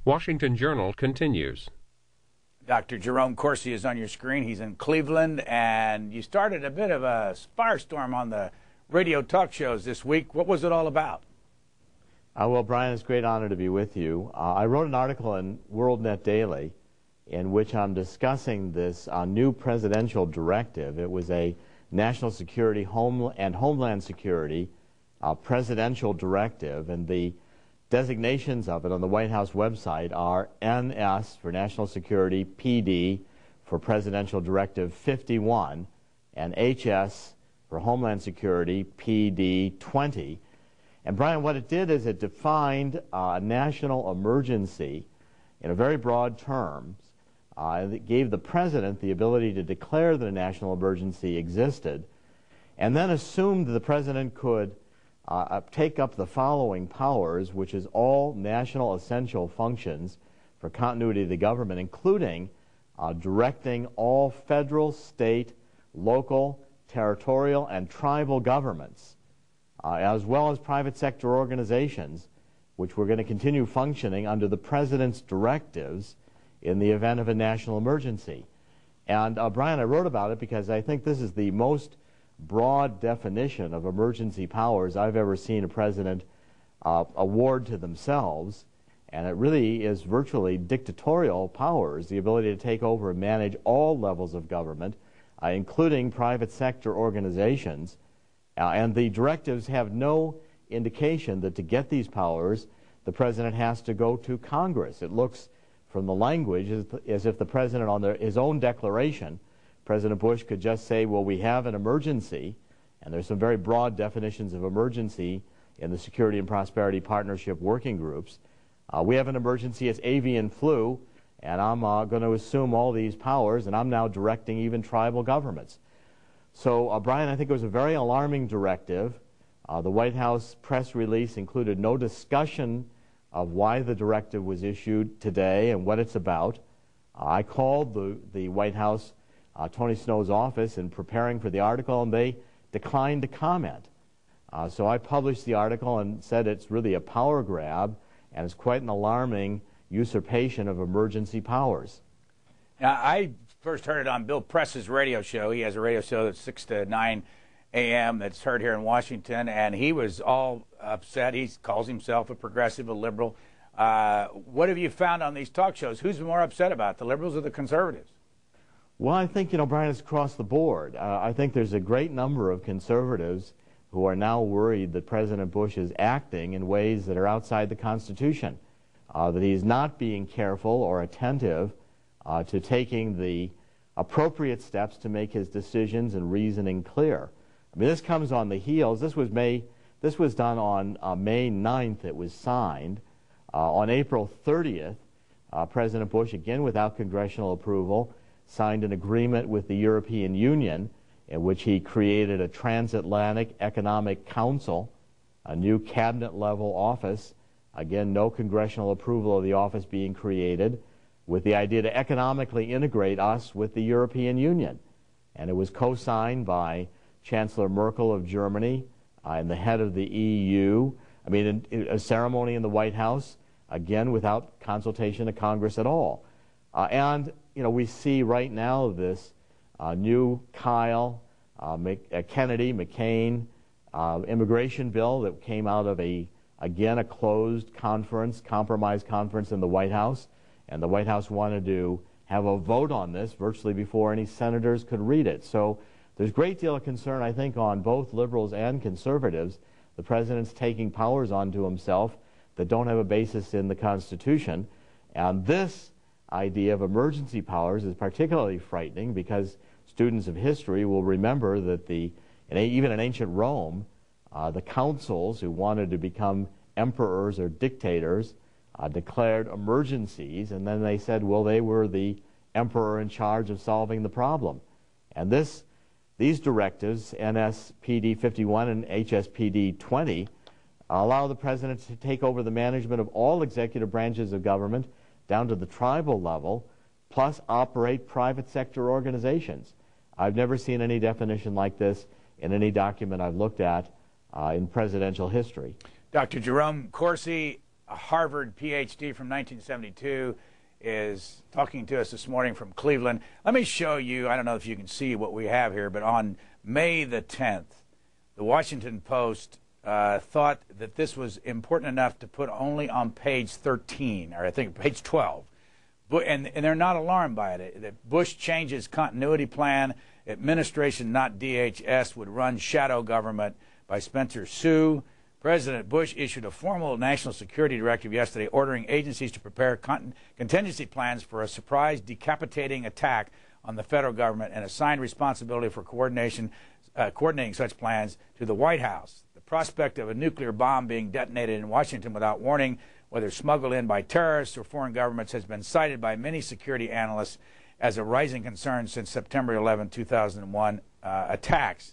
Washington Journal continues. Dr. Jerome Corsi is on your screen. He's in Cleveland, and you started a bit of a firestorm on the radio talk shows this week. What was it all about? Well, Brian, it's a great honor to be with you. I wrote an article in WorldNet Daily in which I'm discussing this new presidential directive. It was a national security and homeland security presidential directive, and the designations of it on the White House website are NS for National Security, PD for Presidential Directive 51, and HS for Homeland Security, PD20. And Brian, what it did is it defined a national emergency in a very broad terms. It gave the president the ability to declare that a national emergency existed, and then assumed that the president could take up the following powers, which is all national essential functions for continuity of the government, including directing all federal, state, local, territorial, and tribal governments, as well as private sector organizations, which were going to continue functioning under the president's directives in the event of a national emergency. And Brian, I wrote about it because I think this is the most broad definition of emergency powers I've ever seen a president award to themselves, and it really is virtually dictatorial powers, the ability to take over and manage all levels of government, including private sector organizations, and the directives have no indication that to get these powers the president has to go to Congress. It looks from the language as if the president on his own declaration, President Bush, could just say, well, we have an emergency, and there's some very broad definitions of emergency in the Security and Prosperity Partnership working groups. We have an emergency, it's avian flu, and I'm going to assume all these powers, and I'm now directing even tribal governments. So, Brian, I think it was a very alarming directive. The White House press release included no discussion of why the directive was issued today and what it's about. I called the White House Tony Snow's office in preparing for the article, and they declined to comment. So I published the article and said it's really a power grab, and it's quite an alarming usurpation of emergency powers. Now, I first heard it on Bill Press's radio show. He has a radio show that's 6 to 9 a.m. that's heard here in Washington, and he was all upset. He calls himself a progressive, a liberal. What have you found on these talk shows? Who's more upset about, the liberals or the conservatives? Well, I think, Brian, it's across the board. I think there's a great number of conservatives who are now worried that President Bush is acting in ways that are outside the Constitution, that he's not being careful or attentive to taking the appropriate steps to make his decisions and reasoning clear. I mean, this comes on the heels. This was done on May 9th. It was signed. On April 30th, President Bush, again without congressional approval, signed an agreement with the European Union in which he created a transatlantic economic council, a new cabinet-level office, again no congressional approval of the office being created, with the idea to economically integrate us with the European Union. And it was co-signed by Chancellor Merkel of Germany and the head of the EU. I mean, a ceremony in the White House, again without consultation of Congress at all. And we see right now this new Kyle, Kennedy, McCain immigration bill that came out of a closed conference, compromise conference in the White House, and the White House wanted to have a vote on this virtually before any senators could read it. So there's a great deal of concern, I think, on both liberals and conservatives. The president's taking powers onto himself that don't have a basis in the Constitution, and this idea of emergency powers is particularly frightening because students of history will remember that even in ancient Rome, the consuls who wanted to become emperors or dictators declared emergencies, and then they said, well, they were the emperor in charge of solving the problem. And these directives, NSPD51 and HSPD20, allow the president to take over the management of all executive branches of government down to the tribal level, plus operate private sector organizations. I've never seen any definition like this in any document I've looked at in presidential history. Dr. Jerome Corsi, a Harvard PhD from 1972, is talking to us this morning from Cleveland. Let me show you, I don't know if you can see what we have here, but on May the 10th, the Washington Post thought that this was important enough to put only on page 13, or I think page 12. And they're not alarmed by it. That Bush changes continuity plan, administration, not DHS, would run shadow government by Spencer Sue. President Bush issued a formal national security directive yesterday ordering agencies to prepare contingency plans for a surprise decapitating attack on the federal government and assigned responsibility for coordinating such plans to the White House. The prospect of a nuclear bomb being detonated in Washington without warning, whether smuggled in by terrorists or foreign governments, has been cited by many security analysts as a rising concern since September 11, 2001 attacks.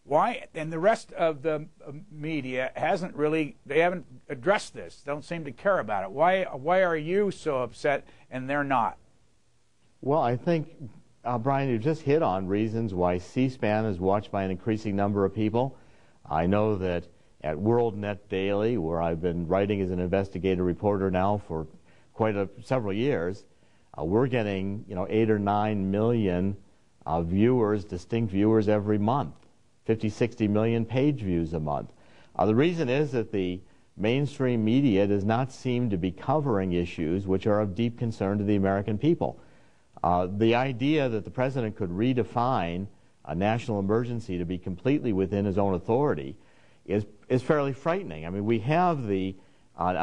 Why? And the rest of the media they haven't addressed this, don't seem to care about it. Why are you so upset and they're not? Well, I think, Brian, you just hit on reasons why C-SPAN is watched by an increasing number of people. I know that at WorldNet Daily, where I've been writing as an investigative reporter now for several years, we're getting 8 or 9 million viewers, distinct viewers every month, 50, 60 million page views a month. The reason is that the mainstream media does not seem to be covering issues which are of deep concern to the American people. The idea that the president could redefine a national emergency to be completely within his own authority is fairly frightening. I mean, we have a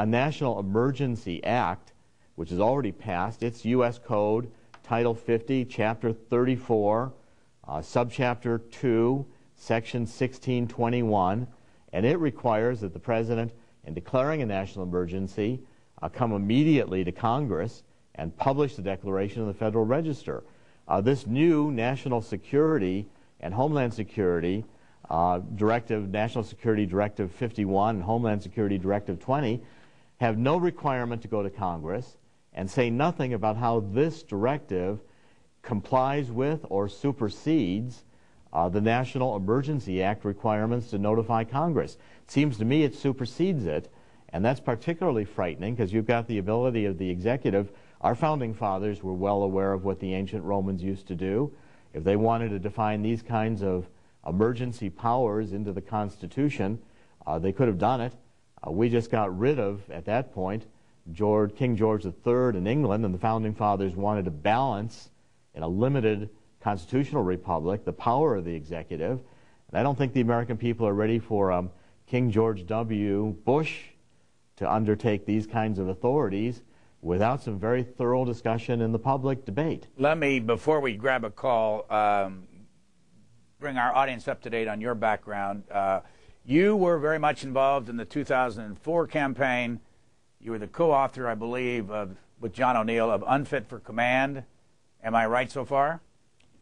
National Emergency Act, which has already passed. It's U.S. Code, Title 50, Chapter 34, Subchapter 2, Section 1621, and it requires that the president, in declaring a national emergency, come immediately to Congress and publish the declaration in the Federal Register. This new National Security and Homeland Security Directive, National Security Directive 51 and Homeland Security Directive 20, have no requirement to go to Congress and say nothing about how this directive complies with or supersedes the National Emergency Act requirements to notify Congress. It seems to me it supersedes it, and that's particularly frightening because you've got the ability of the executive. Our founding fathers were well aware of what the ancient Romans used to do. If they wanted to define these kinds of emergency powers into the Constitution, they could have done it. We just got rid of, at that point, King George III in England, and the founding fathers wanted to balance, in a limited constitutional republic, the power of the executive. And I don't think the American people are ready for King George W. Bush to undertake these kinds of authorities without some very thorough discussion in the public debate. Let me, before we grab a call, bring our audience up to date on your background. You were very much involved in the 2004 campaign. You were the co-author, I believe, with John O'Neill, of Unfit for Command. Am I right so far?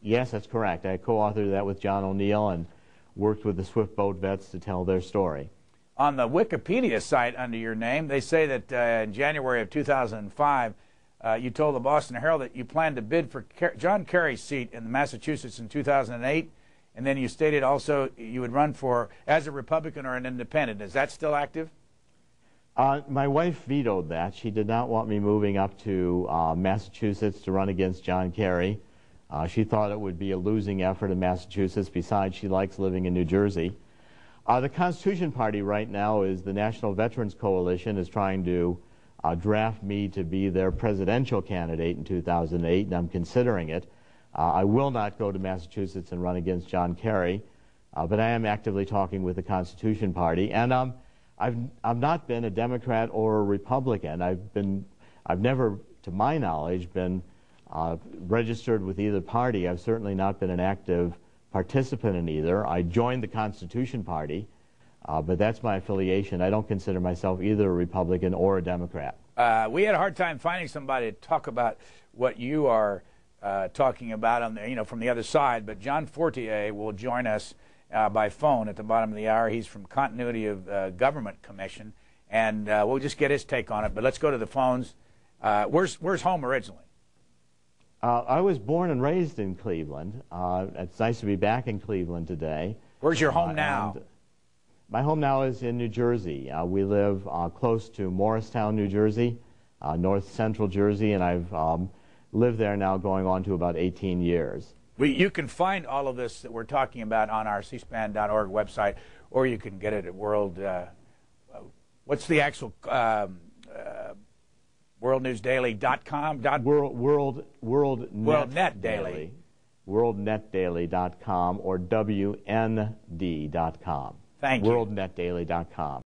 Yes, that's correct. I co-authored that with John O'Neill and worked with the Swift Boat vets to tell their story. On the Wikipedia site under your name, they say that in January of 2005, you told the Boston Herald that you planned to bid for John Kerry's seat in Massachusetts in 2008, and then you stated also you would run for as a Republican or an independent. Is that still active? My wife vetoed that. She did not want me moving up to Massachusetts to run against John Kerry. She thought it would be a losing effort in Massachusetts. Besides, she likes living in New Jersey. The Constitution Party right now is the National Veterans Coalition is trying to draft me to be their presidential candidate in 2008, and I'm considering it. I will not go to Massachusetts and run against John Kerry, but I am actively talking with the Constitution Party. And I've not been a Democrat or a Republican. I've never, to my knowledge, been registered with either party. I've certainly not been an active participant in either. I joined the Constitution Party, but that's my affiliation. I don't consider myself either a Republican or a Democrat. We had a hard time finding somebody to talk about what you are talking about on the, from the other side, but John Fortier will join us by phone at the bottom of the hour. He's from Continuity of Government Commission, and we'll just get his take on it. But let's go to the phones. Where's home originally? I was born and raised in Cleveland. It's nice to be back in Cleveland today. Where's your home now? My home now is in New Jersey. We live close to Morristown, New Jersey, north central Jersey, and I've lived there now going on to about 18 years. You can find all of this that we're talking about on our cspan.org website, or you can get it at what's the actual worldnewsdaily.com? WorldNetDaily. WorldNetDaily.com or WND.com. Thank you. WorldNetDaily.com.